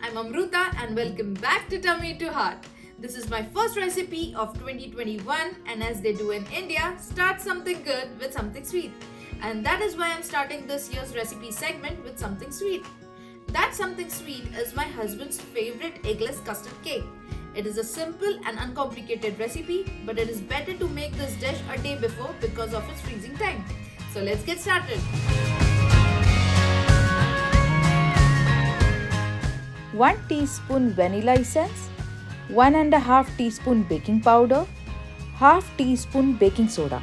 I'm Amruta and welcome back to Tummy to Heart. This is my first recipe of 2021 and as they do in India, start something good with something sweet. And that is why I'm starting this year's recipe segment with something sweet. That something sweet is my husband's favorite eggless custard cake. It is a simple and uncomplicated recipe, but it is better to make this dish a day before because of its freezing time. So let's get started. 1 teaspoon vanilla essence, 1.5 teaspoon baking powder, half teaspoon baking soda,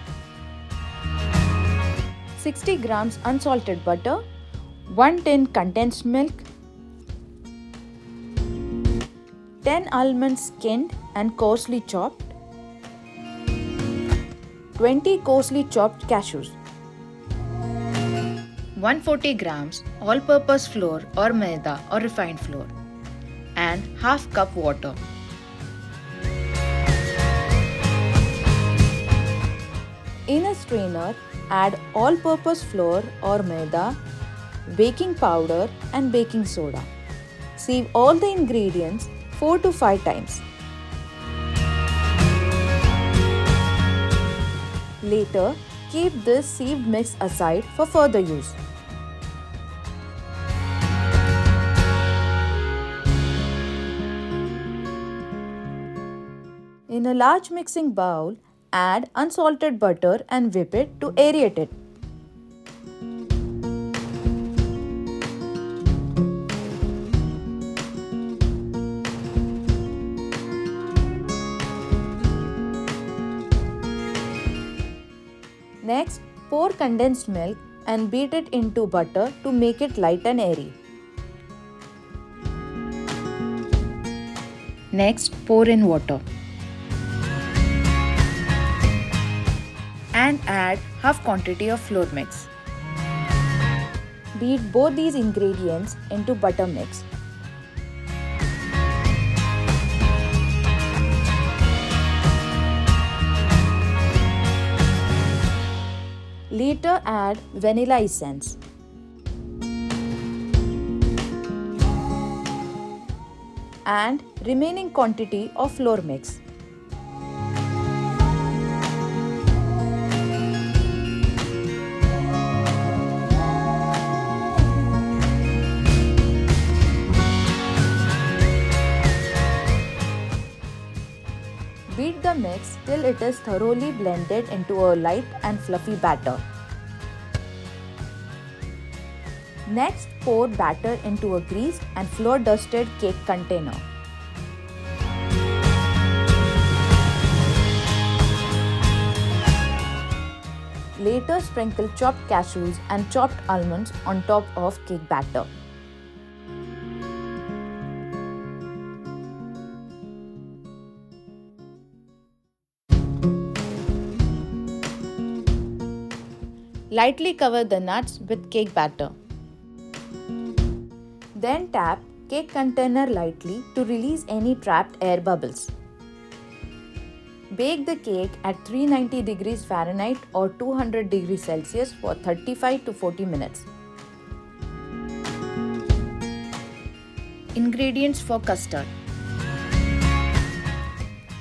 60 grams unsalted butter, 1 tin condensed milk, 10 almonds skinned and coarsely chopped, 20 coarsely chopped cashews, 140 grams all-purpose flour or maida or refined flour, and half cup water. In a strainer, add all-purpose flour or maida, baking powder and baking soda. Sieve all the ingredients 4 to 5 times. Later, keep this sieved mix aside for further use. In a large mixing bowl, add unsalted butter and whip it to aerate it. Next, pour condensed milk and beat it into butter to make it light and airy. Next, pour in water. And add half quantity of flour mix. Beat both these ingredients into butter mix. Later add vanilla essence. And remaining quantity of flour mix. Beat the mix till it is thoroughly blended into a light and fluffy batter. Next, pour batter into a greased and flour dusted cake container. Later, sprinkle chopped cashews and chopped almonds on top of cake batter. Lightly cover the nuts with cake batter. Then tap cake container lightly to release any trapped air bubbles. Bake the cake at 390 degrees Fahrenheit or 200 degrees Celsius for 35 to 40 minutes. Ingredients for custard: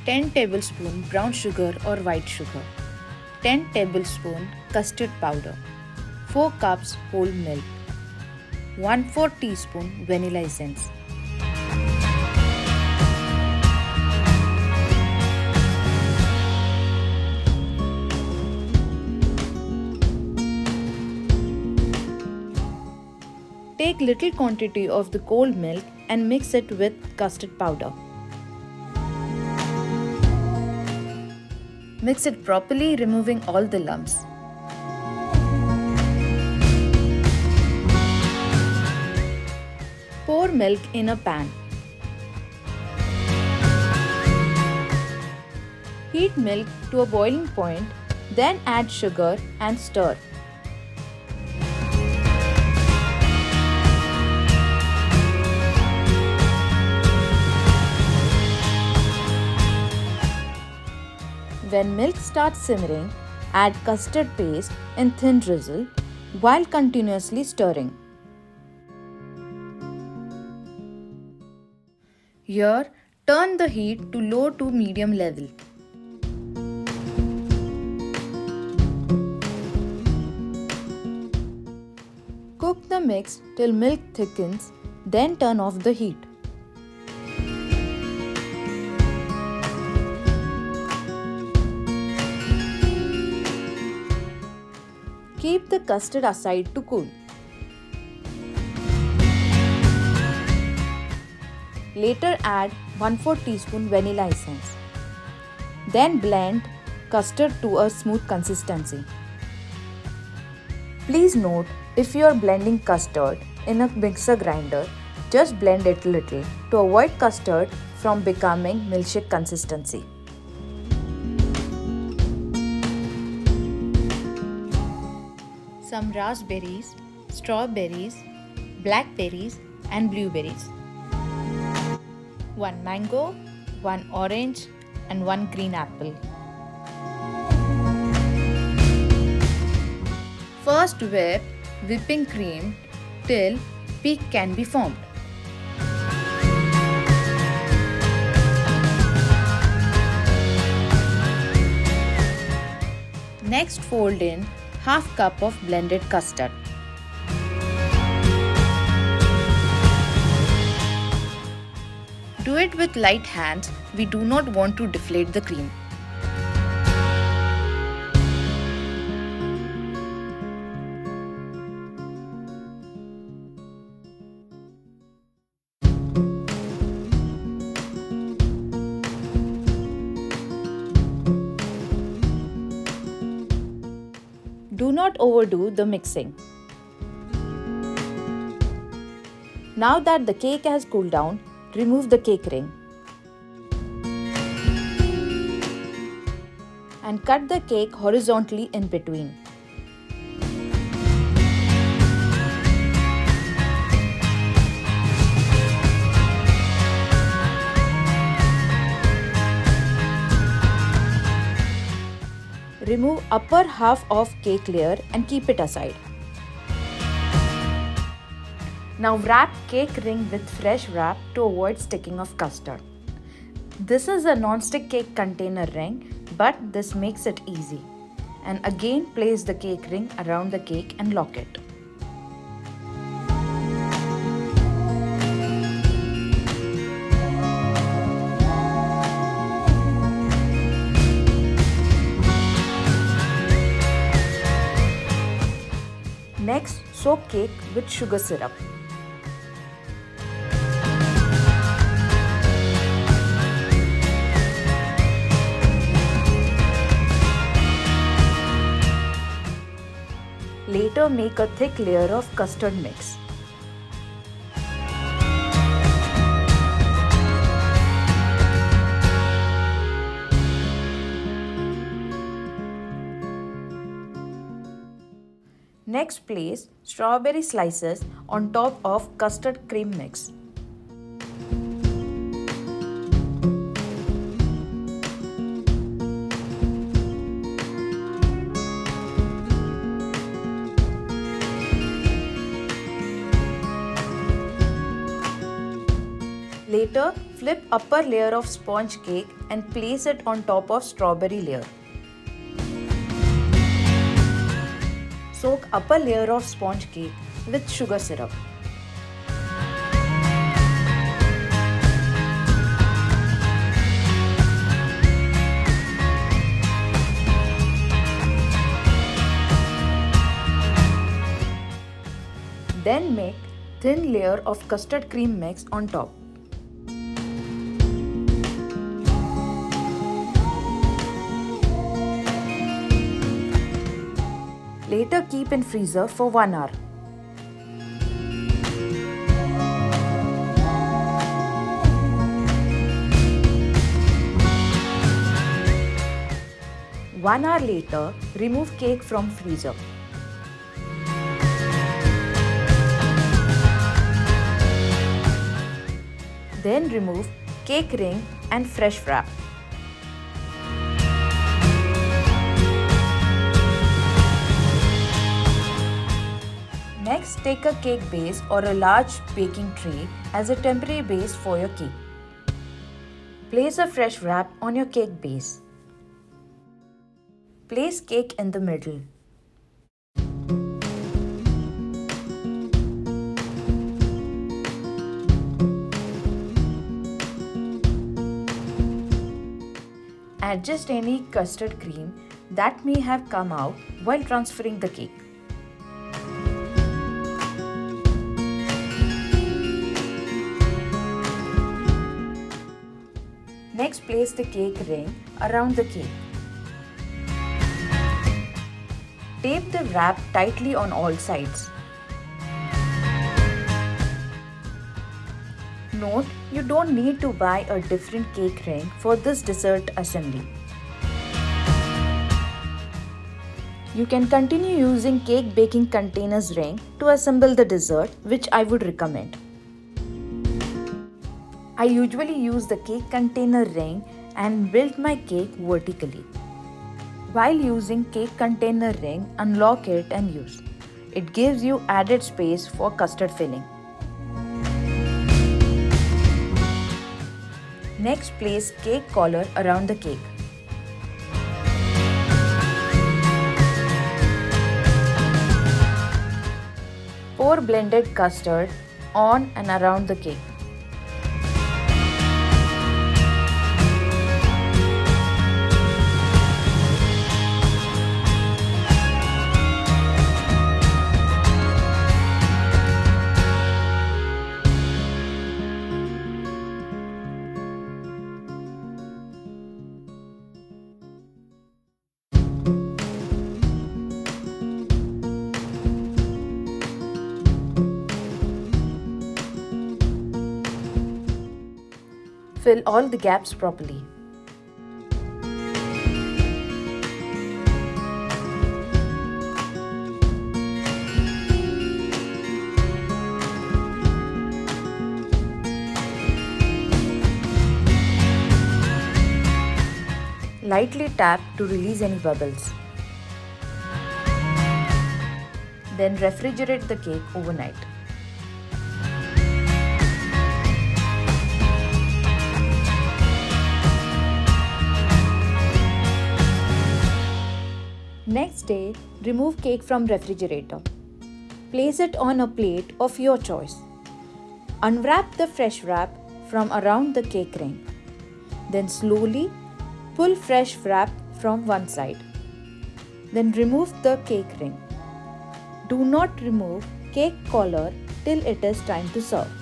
10 tablespoon brown sugar or white sugar, 10 tablespoon custard powder, 4 cups whole milk, 1/4 teaspoon vanilla essence. Take little quantity of the cold milk and mix it with custard powder. Mix it properly, removing all the lumps. Pour milk in a pan. Heat milk to a boiling point, then add sugar and stir. When milk starts simmering, add custard paste in thin drizzle while continuously stirring. Here, turn the heat to low to medium level. Cook the mix till milk thickens, then turn off the heat. Keep the custard aside to cool. Later add 1/4 teaspoon vanilla essence. Then blend custard to a smooth consistency. Please note, if you are blending custard in a mixer grinder, just blend it little to avoid custard from becoming milkshake consistency. Some raspberries, strawberries, blackberries and blueberries. 1 mango, 1 orange and 1 green apple. First whip whipping cream till peak can be formed. Next fold in half cup of blended custard. Do it with light hands, we do not want to deflate the cream. Do not overdo the mixing. Now that the cake has cooled down, remove the cake ring and cut the cake horizontally in between. Remove upper half of cake layer and keep it aside. Now wrap cake ring with fresh wrap to avoid sticking of custard. This is a non-stick cake container ring, but this makes it easy. And again place the cake ring around the cake and lock it. Next, soak cake with sugar syrup. Later, make a thick layer of custard mix. Next, place strawberry slices on top of custard cream mix. Later, flip upper layer of sponge cake and place it on top of strawberry layer. Soak upper layer of sponge cake with sugar syrup. Then make thin layer of custard cream mix on top. Later keep in freezer for 1 hour. One hour later, remove cake from freezer. Then remove cake ring and fresh wrap. Next, take a cake base or a large baking tray as a temporary base for your cake. Place a fresh wrap on your cake base. Place cake in the middle. Adjust any custard cream that may have come out while transferring the cake. Next, place the cake ring around the cake. Tape the wrap tightly on all sides. Note, you don't need to buy a different cake ring for this dessert assembly. You can continue using cake baking containers ring to assemble the dessert, which I would recommend. I usually use the cake container ring and build my cake vertically. While using cake container ring, unlock it and use. It gives you added space for custard filling. Next, place cake collar around the cake. Pour blended custard on and around the cake. Fill all the gaps properly. Lightly tap to release any bubbles. Then refrigerate the cake overnight. Next day, remove cake from refrigerator. Place it on a plate of your choice. Unwrap the fresh wrap from around the cake ring. Then slowly pull fresh wrap from one side. Then remove the cake ring. Do not remove cake collar till it is time to serve.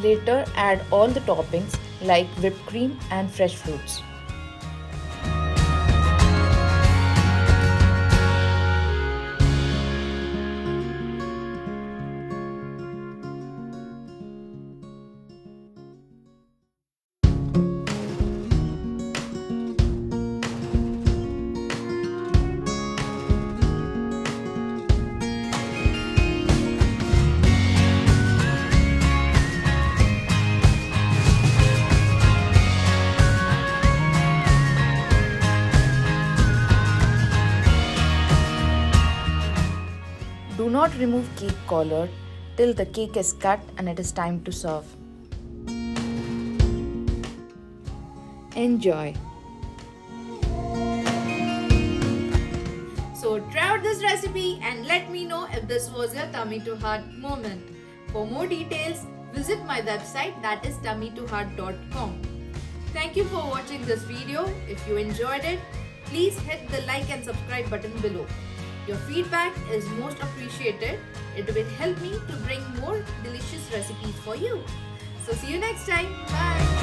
Later, add all the toppings like whipped cream and fresh fruits. Do not remove cake collar till the cake is cut and it is time to serve. Enjoy! So try out this recipe and let me know if this was your tummy to heart moment. For more details, visit my website, that is tummytoheart.com. Thank you for watching this video. If you enjoyed it, please hit the like and subscribe button below. Your feedback is most appreciated. It will help me to bring more delicious recipes for you. So see you next time. Bye.